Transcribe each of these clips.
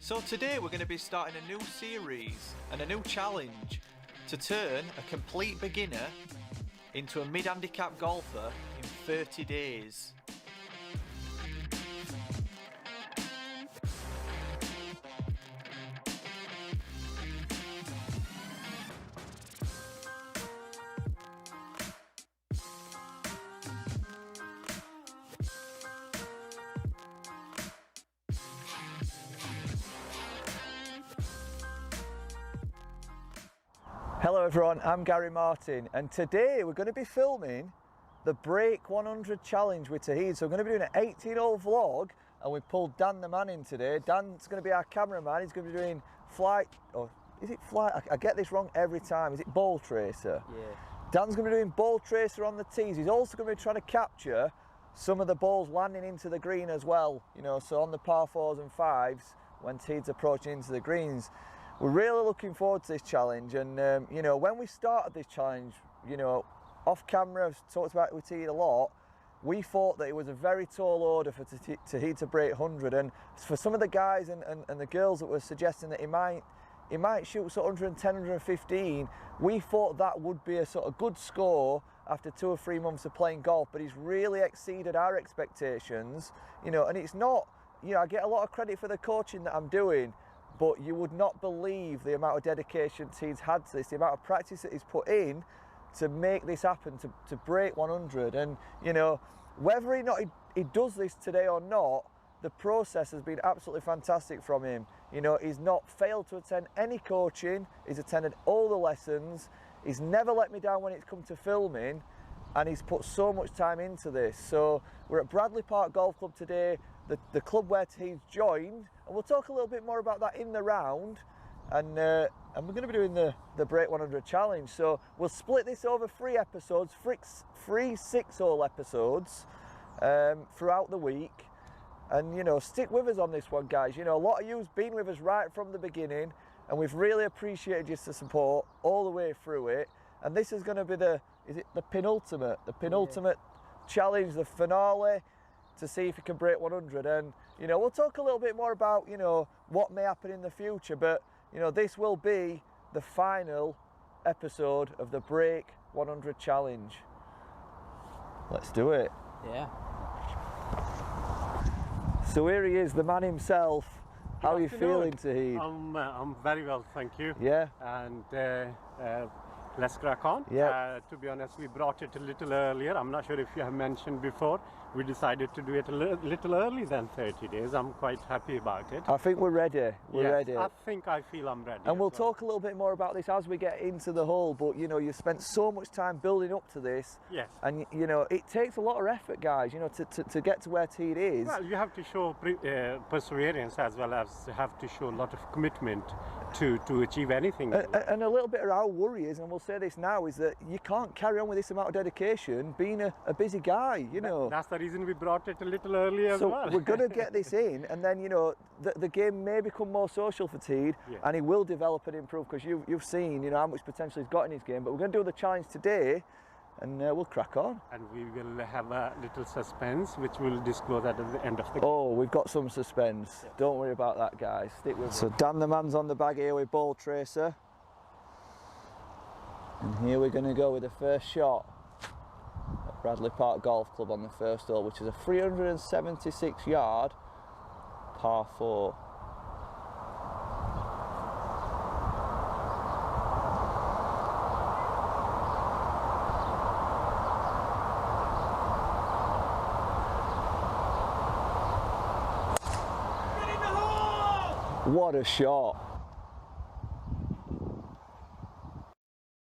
So today we're going to be starting a new series and a new challenge to turn a complete beginner into a mid-handicap golfer in 30 days. Hello everyone, I'm Gary Martin and today we're going to be filming the Break 100 challenge with Toheed. So we're going to be doing an 18-hole vlog and we've pulled Dan the man in today. Dan's going to be our cameraman. He's going to be doing flight, or is it flight? I get this wrong every time. Is it ball tracer? Yeah. Dan's going to be doing ball tracer on the tees. He's also going to be trying to capture some of the balls landing into the green as well. You know, so on the par 4s and 5s when Toheed's approaching into the greens. We're really looking forward to this challenge, and you know, when we started this challenge, you know, off camera, I've talked about it with Toheed a lot, we thought that it was a very tall order for Toheed to break 100, and for some of the guys and the girls that were suggesting that he might shoot sort of 110, 115, we thought that would be a sort of good score after 2 or 3 months of playing golf, but he's really exceeded our expectations, you know, and it's not, you know, I get a lot of credit for the coaching that I'm doing, but you would not believe the amount of dedication Toheed's had to this, the amount of practice that he's put in to make this happen, to break 100. And, you know, whether or not he does this today or not, the process has been absolutely fantastic from him. You know, he's not failed to attend any coaching, he's attended all the lessons, he's never let me down when it's come to filming, and he's put so much time into this. So we're at Bradley Park Golf Club today, the club where Toheed's joined, and we'll talk a little bit more about that in the round, and we're going to be doing the Break 100 challenge. So we'll split this over 3 episodes, 3 6-hole episodes throughout the week, and you know, stick with us on this one, guys. You know, a lot of you's been with us right from the beginning, and we've really appreciated your support all the way through it. And this is going to be the penultimate challenge, the finale, to see if you can break 100. And you know, we'll talk a little bit more about, you know, what may happen in the future, but you know, this will be the final episode of the Break 100 challenge. Let's do it. Yeah. So here he is, the man himself. How are you feeling, Toheed? I'm very well, thank you. Yeah. And let's crack on. Yeah. To be honest, we brought it a little earlier. I'm not sure if you have mentioned before. We decided to do it a little early than 30 days. I'm quite happy about it. I think we're ready. We're ready. I feel I'm ready. And we'll talk a little bit more about this as we get into the hole. But you know, you've spent so much time building up to this. Yes. And you know, it takes a lot of effort, guys. You know, to get to where Toheed is. Well, you have to show perseverance as well as have to show a lot of commitment to achieve anything. And a little bit of our worry is, and we'll say this now, is that you can't carry on with this amount of dedication being a busy guy. You know. That's the reason we brought it a little earlier as well. So we're going to get this in, and then, you know, the game may become more social for Toheed, and he will develop and improve, because you've seen, you know, how much potential he's got in his game. But we're going to do the challenge today, and we'll crack on. And we will have a little suspense, which we'll disclose at the end of the game. Oh, we've got some suspense. Yeah. Don't worry about that, guys. Stick with us. So Dan the man's on the bag here with ball tracer. And here we're going to go with the first shot at Bradley Park Golf Club on the first hole, which is a 376 yard par 4. What a shot!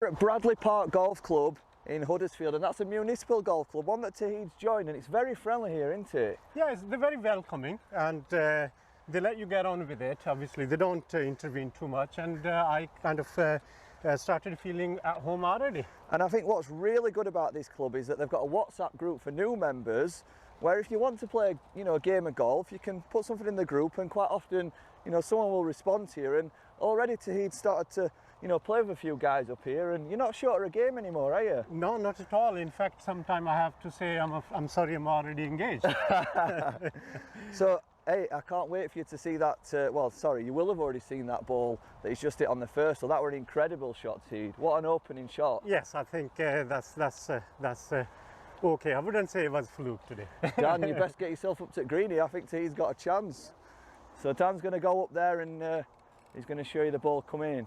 We're at Bradley Park Golf Club in Huddersfield, and that's a municipal golf club, one that Toheed's joined, and it's very friendly here, isn't it? Yes, they're very welcoming, and they let you get on with it. Obviously, they don't intervene too much, and I kind of started feeling at home already. And I think what's really good about this club is that they've got a WhatsApp group for new members, where if you want to play, you know, a game of golf, you can put something in the group, and quite often, you know, someone will respond to you. And already Toheed started to, you know, play with a few guys up here, and you're not short of a game anymore, are you? No, not at all. In fact, sometimes I have to say I'm sorry, I'm already engaged. So hey, I can't wait for you to see that. Well, sorry, you will have already seen that ball that he's just hit on the first. So that were an incredible shot, Toheed. What an opening shot. Yes, I think that's okay. I wouldn't say it was fluke today. Dan, you best get yourself up to greenie. I think Toheed's got a chance. So Dan's going to go up there and he's going to show you the ball come in.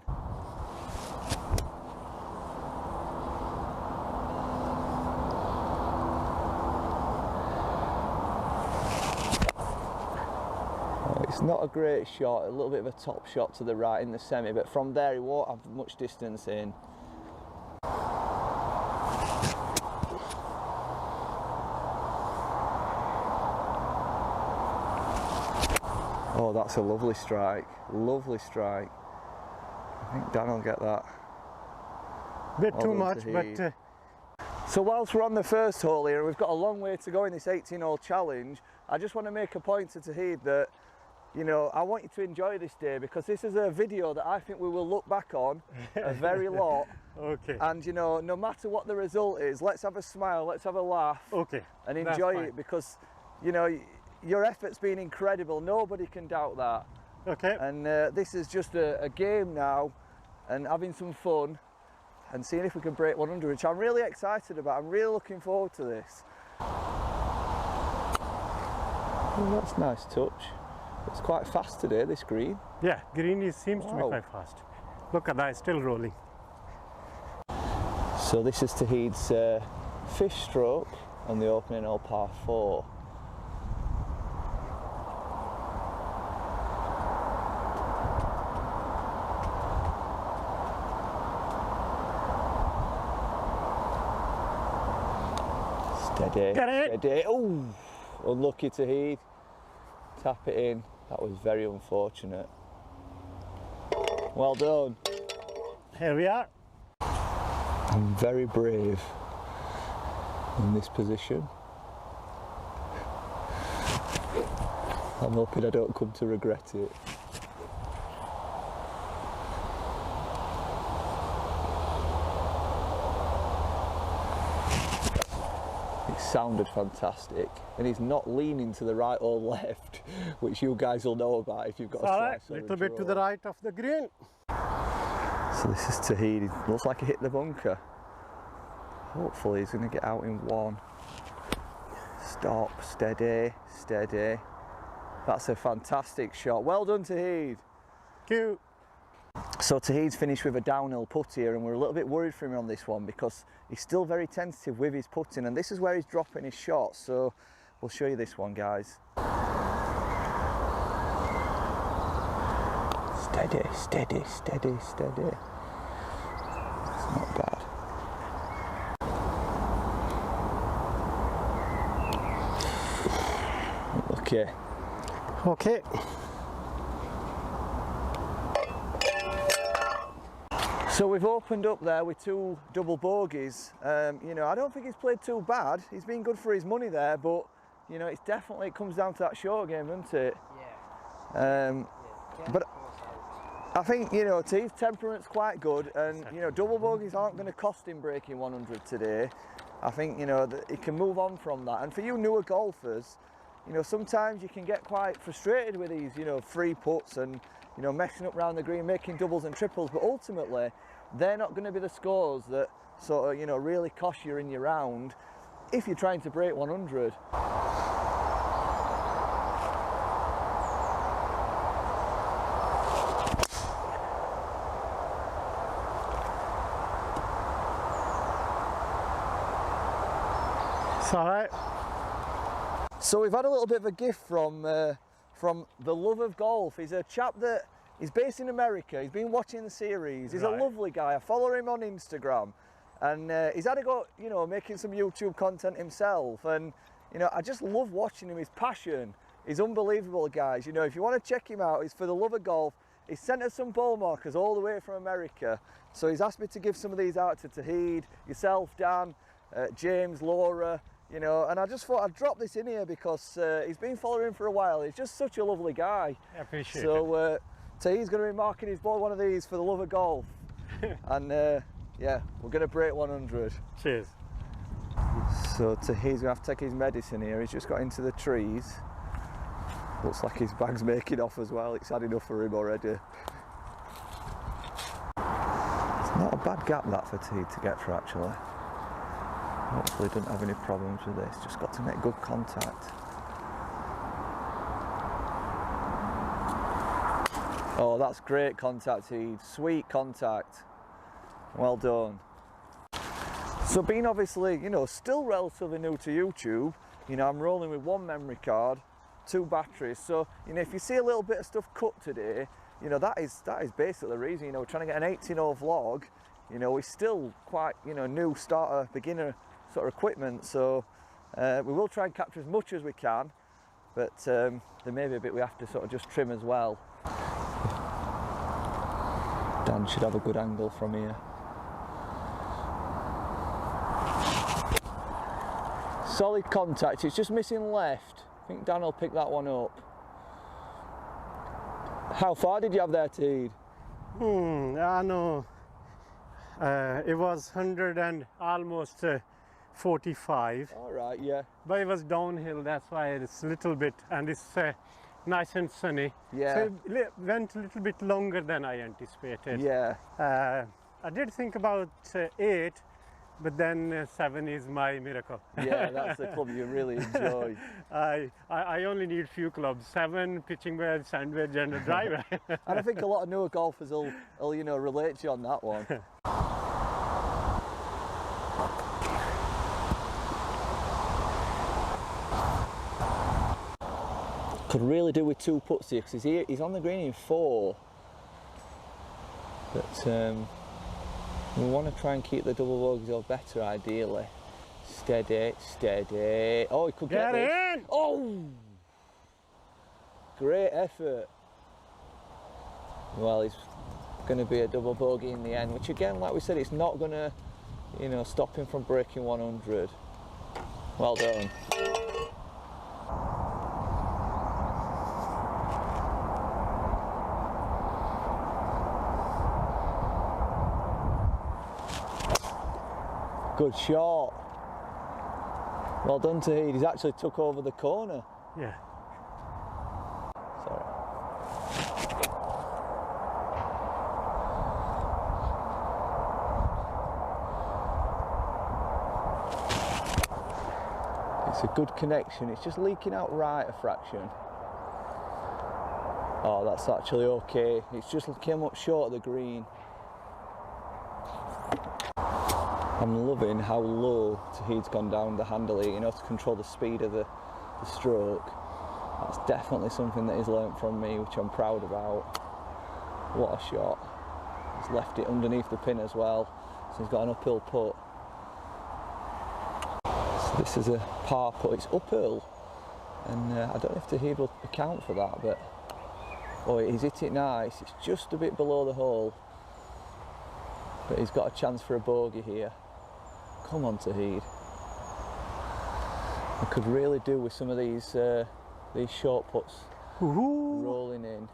It's not a great shot, a little bit of a top shot to the right in the semi, but from there he won't have much distance in. Oh, that's a lovely strike, lovely strike. I think Dan will get that. Bit too much, but... So whilst we're on the first hole here, we've got a long way to go in this 18-hole challenge, I just want to make a point to Toheed that, you know, I want you to enjoy this day because this is a video that I think we will look back on a very lot. Okay. And, you know, no matter what the result is, let's have a smile, let's have a laugh. Okay. And enjoy it because, you know, your effort's been incredible. Nobody can doubt that. Okay. And this is just a game now and having some fun and seeing if we can break 100, which I'm really excited about. I'm really looking forward to this. Oh, that's a nice touch. It's quite fast today, this green. Yeah, green seems to be quite fast. Look at that, it's still rolling. So this is Toheed's fifth stroke on the opening hole par 4. Steady, get it. Steady. Oh, unlucky Toheed. Tap it in. That was very unfortunate. Well done. Here we are. I'm very brave in this position. I'm hoping I don't come to regret it. It sounded fantastic, and he's not leaning to the right or left, which you guys will know about if you've got a slice. A little bit to the right of the green. So this is Toheed. He looks like he hit the bunker. Hopefully he's going to get out in one. Stop, steady, steady. That's a fantastic shot. Well done, Toheed. Thank you. So Toheed's finished with a downhill putt here, and we're a little bit worried for him on this one because he's still very tentative with his putting, and this is where he's dropping his shots. So we'll show you this one, guys. Steady, steady, steady, steady. It's not bad. Okay. Okay. So we've opened up there with 2 double bogeys. You know, I don't think he's played too bad. He's been good for his money there, but you know, it comes down to that short game, doesn't it? Yeah. But I think, you know, Toheed's temperament's quite good, and you know, double bogeys aren't going to cost him breaking 100 today. I think, you know, that he can move on from that. And for you newer golfers, you know, sometimes you can get quite frustrated with these, you know, free putts and, you know, messing up around the green, making doubles and triples, but ultimately they're not going to be the scores that sort of, you know, really cost you in your round if you're trying to break 100. It's all right. So we've had a little bit of a gift from the Love of Golf. He's a chap that is based in America. He's been watching the series. He's a lovely guy. I follow him on Instagram, and he's had a go, you know, making some YouTube content himself. And you know, I just love watching him. His passion is unbelievable, guys. You know, if you want to check him out, it's for the Love of Golf. He sent us some ball markers all the way from America. So he's asked me to give some of these out to Toheed, yourself, Dan, James, Laura. You know, and I just thought I'd drop this in here because he's been following him for a while. He's just such a lovely guy. I appreciate it. So Toheed's going to be marking his ball one of these for the Love of Golf. And yeah, we're going to break 100. Cheers. So Toheed's going to have to take his medicine here. He's just got into the trees. Looks like his bag's making off as well. It's had enough for him already. It's not a bad gap that for Toheed to get for actually. Hopefully doesn't have any problems with this. Just got to make good contact. Oh, that's great contact, Toheed. Sweet contact. Well done. So being obviously, you know, still relatively new to YouTube, you know, I'm rolling with 1 memory card, 2 batteries. So, you know, if you see a little bit of stuff cut today, you know, that is basically the reason. You know, we're trying to get an 18.0 vlog. You know, we're still quite, you know, new starter, beginner sort of equipment. So we will try and capture as much as we can, but there may be a bit we have to sort of just trim as well. Dan should have a good angle from here. Solid contact, it's just missing left. I think Dan will pick that one up. How far did you have there, Toheed? I know. It was 100 and almost 45. All right, yeah. But it was downhill, that's why it's a little bit, and it's nice and sunny. Yeah. So it went a little bit longer than I anticipated. Yeah. I did think about 8, but then 7 is my miracle. Yeah, that's the club you really enjoy. I only need few clubs: 7, pitching wedge, sand wedge, and a driver. And I think a lot of newer golfers will you know, relate to you on that one. Could really do with 2 putts here because he's on the green in 4. But we want to try and keep the double bogeys or better ideally. Steady, steady. Oh, he could get this. In! Oh! Great effort. Well, it's going to be a double bogey in the end, which again, like we said, it's not going to, you know, stop him from breaking 100. Well done. Good shot. Well done, Toheed. He's actually took over the corner. Yeah. Sorry. It's a good connection. It's just leaking out right a fraction. Oh, that's actually okay. It's just came up short of the green. I'm loving how low Toheed's gone down the handle here, you know, to control the speed of the stroke. That's definitely something that he's learnt from me, which I'm proud about. What a shot. He's left it underneath the pin as well, so he's got an uphill putt. So this is a par putt, it's uphill, and I don't know if Toheed will account for that, but oh, he's hit it nice. It's just a bit below the hole, but he's got a chance for a bogey here. Come on, Toheed. I could really do with some of these short putts rolling in.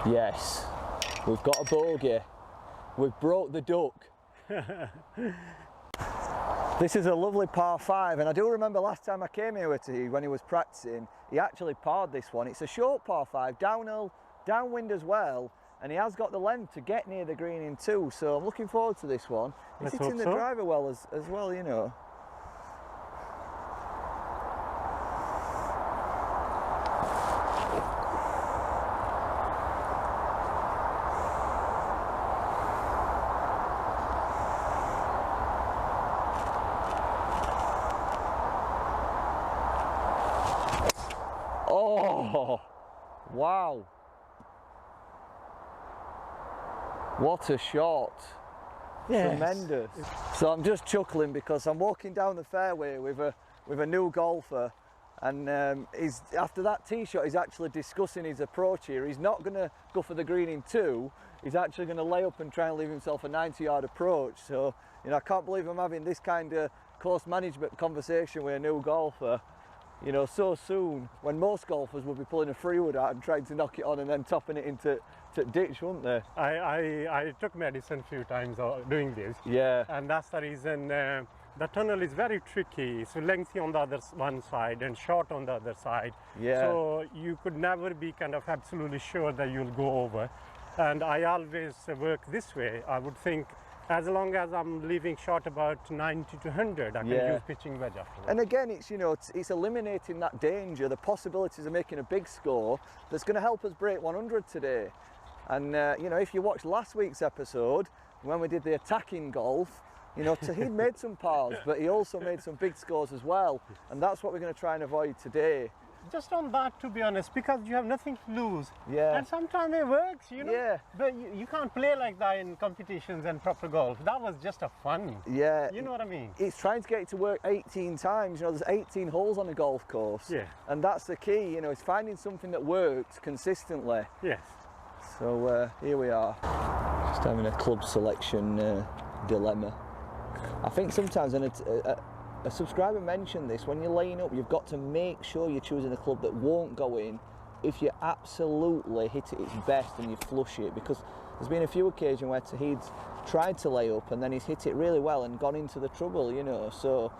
Yes, we've got a bogey. We've broke the duck. This is a lovely par 5, and I do remember last time I came here with Toheed when he was practicing, he actually parred this one. It's a short par 5, downhill, downwind as well, and he has got the length to get near the green in 2, so I'm looking forward to this one. He's hitting the driver well as well, you know. Oh, wow. What a shot. Yes. Tremendous. So I'm just chuckling because I'm walking down the fairway with a new golfer, and he's, after that tee shot, he's actually discussing his approach here. He's not going to go for the green in 2, he's actually going to lay up and try and leave himself a 90-yard approach. So, you know, I can't believe I'm having this kind of close management conversation with a new golfer. you know, so soon, when most golfers would be pulling a freewood out and trying to knock it on and then topping it into ditch, wouldn't they? I took medicine a few times doing this. Yeah. And that's the reason the tunnel is very tricky. It's lengthy on the one side and short on the other side. Yeah. So you could never be kind of absolutely sure that you'll go over. And I always work this way. I would think as long as I'm leaving short about 90 to 100, I can use pitching wedge afterwards. And again, it's, you know, it's eliminating that danger, the possibilities of making a big score that's going to help us break 100 today. And, you know, if you watched last week's episode, when we did the attacking golf, you know, Toheed made some pars, but he also made some big scores as well. And that's what we're going to try and avoid today. Just on that, to be honest, because you have nothing to lose. Yeah. And sometimes it works, you know. Yeah. But you can't play like that in competitions and proper golf. That was just a fun. Yeah. You know what I mean? It's trying to get it to work 18 times. You know, there's 18 holes on a golf course. Yeah. And that's the key, you know, it's finding something that works consistently. Yes. So here we are. Just having a club selection dilemma. I think sometimes, and a subscriber mentioned this, when you're laying up, you've got to make sure you're choosing a club that won't go in if you absolutely hit it its best and you flush it, because there's been a few occasions where Toheed's tried to lay up and then he's hit it really well and gone into the trouble, you know. So,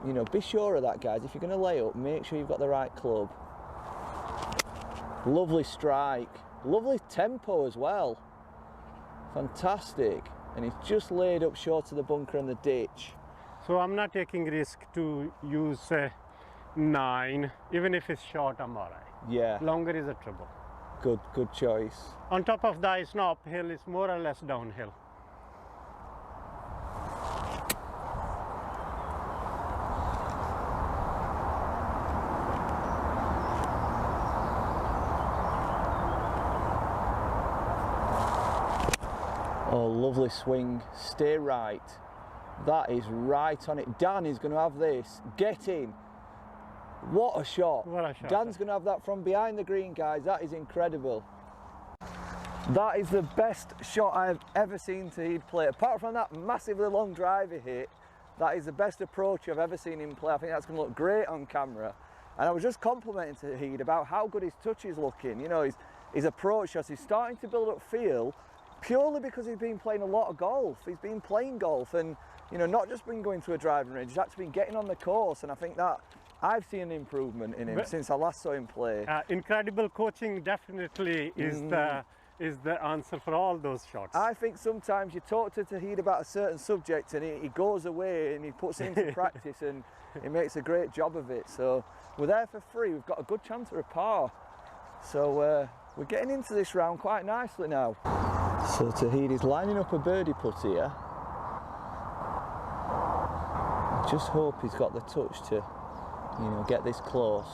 you know, be sure of that, guys. If you're going to lay up, make sure you've got the right club. Lovely strike, lovely tempo as well. Fantastic. And he's just laid up short of the bunker and the ditch. So I'm not taking risk to use 9, even if it's short, I'm all right. Yeah. Longer is a trouble. Good choice. On top of that, it's not uphill, it's more or less downhill. Oh, lovely swing. Stay right. That is right on it. Dan is going to have this. Get in. What a shot. What a shot. Dan's going to have that from behind the green, guys. That is incredible. That is the best shot I've ever seen Toheed play. Apart from that massively long drive he hit, that is the best approach I've ever seen him play. I think that's going to look great on camera. And I was just complimenting Toheed about how good his touch is looking. You know, his approach as he's starting to build up feel, purely because he's been playing a lot of golf. He's been playing golf and, you know, not just been going to a driving range, he's actually been getting on the course, and I think that I've seen an improvement in him since I last saw him play. Incredible coaching definitely is the answer for all those shots. I think sometimes you talk to Toheed about a certain subject and he goes away and he puts it into practice and he makes a great job of it. So we're there for free, we've got a good chance for a par. So we're getting into this round quite nicely now. So Toheed is lining up a birdie putt here. I just hope he's got the touch to, you know, get this close.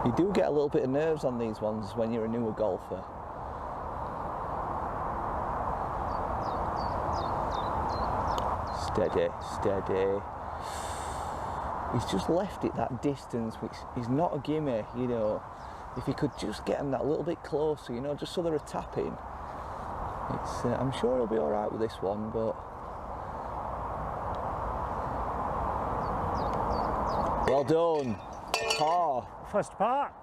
You do get a little bit of nerves on these ones when you're a newer golfer. Steady, steady. He's just left it that distance, which is not a gimme, you know. If he could just get him that little bit closer, you know, just so they're a tapping. It's, I'm sure he'll be all right with this one, but well done, par. First par.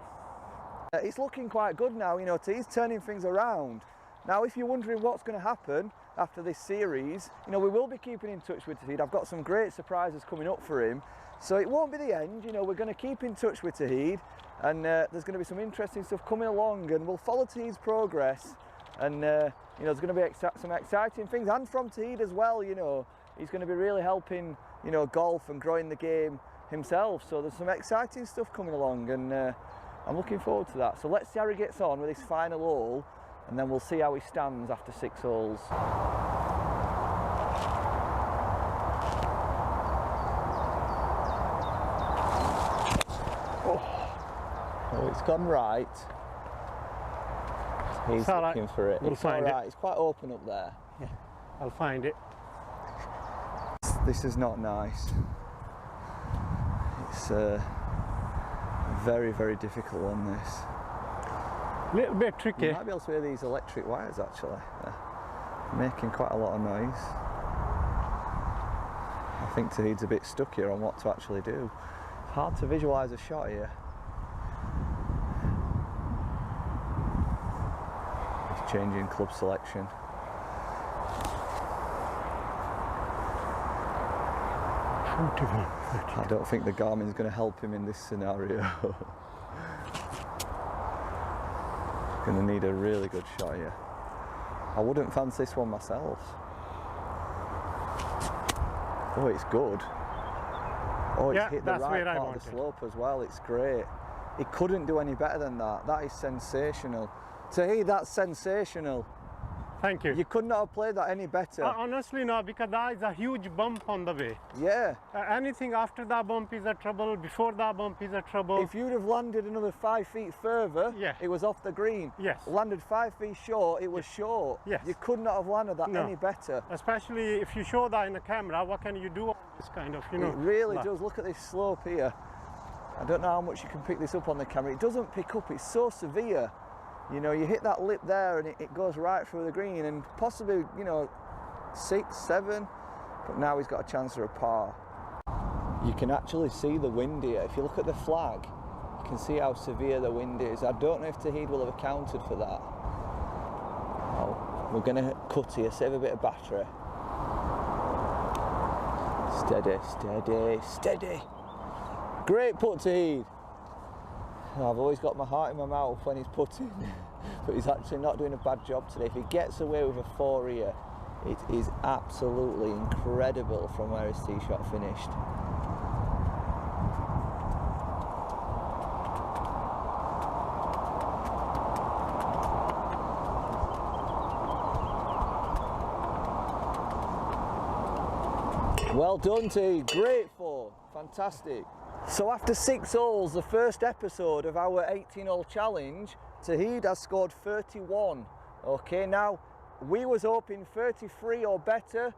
It's looking quite good now, you know, he's turning things around. Now, if you're wondering what's going to happen after this series, you know, we will be keeping in touch with Toheed. I've got some great surprises coming up for him. So it won't be the end, you know, we're going to keep in touch with Toheed, and there's going to be some interesting stuff coming along, and we'll follow Toheed's progress, and you know, there's going to be some exciting things, and from Toheed as well, you know, he's going to be really helping, you know, golf and growing the game himself. So there's some exciting stuff coming along, and I'm looking forward to that. So let's see how he gets on with his final hole, and then we'll see how he stands after 6 holes. Oh, it's gone right. He's looking for it. We'll find it. It's quite open up there. Yeah, I'll find it. This is not nice. It's very, very difficult on this. A little bit tricky. You might be able to hear these electric wires actually. They're making quite a lot of noise. I think Toheed's a bit stuck here on what to actually do. It's hard to visualise a shot here. He's changing club selection. I don't think the Garmin's going to help him in this scenario. Going to need a really good shot here. I wouldn't fancy this one myself. Oh, it's good. Oh, it's hit the right part of the slope as well. It's great. He couldn't do any better than that. That is sensational. Toheed, that's sensational. Thank you. You could not have played that any better. Honestly, no, because that is a huge bump on the way. Yeah. Anything after that bump is a trouble, before that bump is a trouble. If you'd have landed another 5 feet further, it was off the green. Yes. Landed 5 feet short, it was short. Yes. You could not have landed that any better. Especially if you show that in the camera, what can you do on this kind of, you know? It really does. Look at this slope here. I don't know how much you can pick this up on the camera. It doesn't pick up, it's so severe. You know, you hit that lip there and it goes right through the green and possibly, you know, 6, 7, but now he's got a chance for a par. You can actually see the wind here. If you look at the flag, you can see how severe the wind is. I don't know if Toheed will have accounted for that. Oh, we're going to cut here, save a bit of battery. Steady, steady, steady. Great putt, Toheed. I've always got my heart in my mouth when he's putting, but he's actually not doing a bad job today. If he gets away with a 4 here, it is absolutely incredible from where his tee shot finished. Well done, Toheed. Great 4. Fantastic. So after 6 holes, the first episode of our 18-hole challenge, Toheed has scored 31. Okay, now we was hoping 33 or better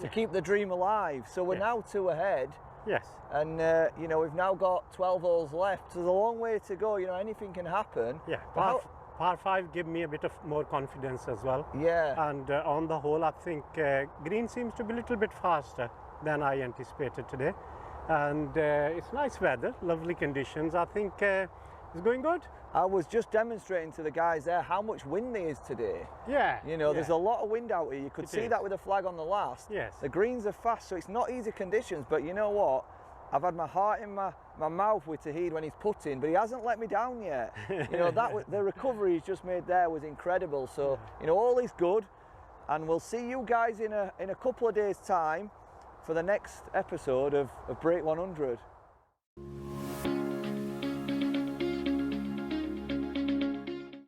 to keep the dream alive. So we're now 2 ahead. Yes. And you know, we've now got 12 holes left. So there's a long way to go. You know, anything can happen. Yeah. Par 5 give me a bit of more confidence as well. Yeah. And on the whole, I think green seems to be a little bit faster than I anticipated today. And it's nice weather, lovely conditions. I think it's going good. I was just demonstrating to the guys there how much wind there is today. Yeah. You know, there's a lot of wind out here. You could see that with the flag on the last. Yes. The greens are fast, so it's not easy conditions. But you know what? I've had my heart in my mouth with Toheed when he's putting, but he hasn't let me down yet. You know, the recovery he's just made there was incredible. So, you know, all is good. And we'll see you guys in a couple of days' time for the next episode of Break 100.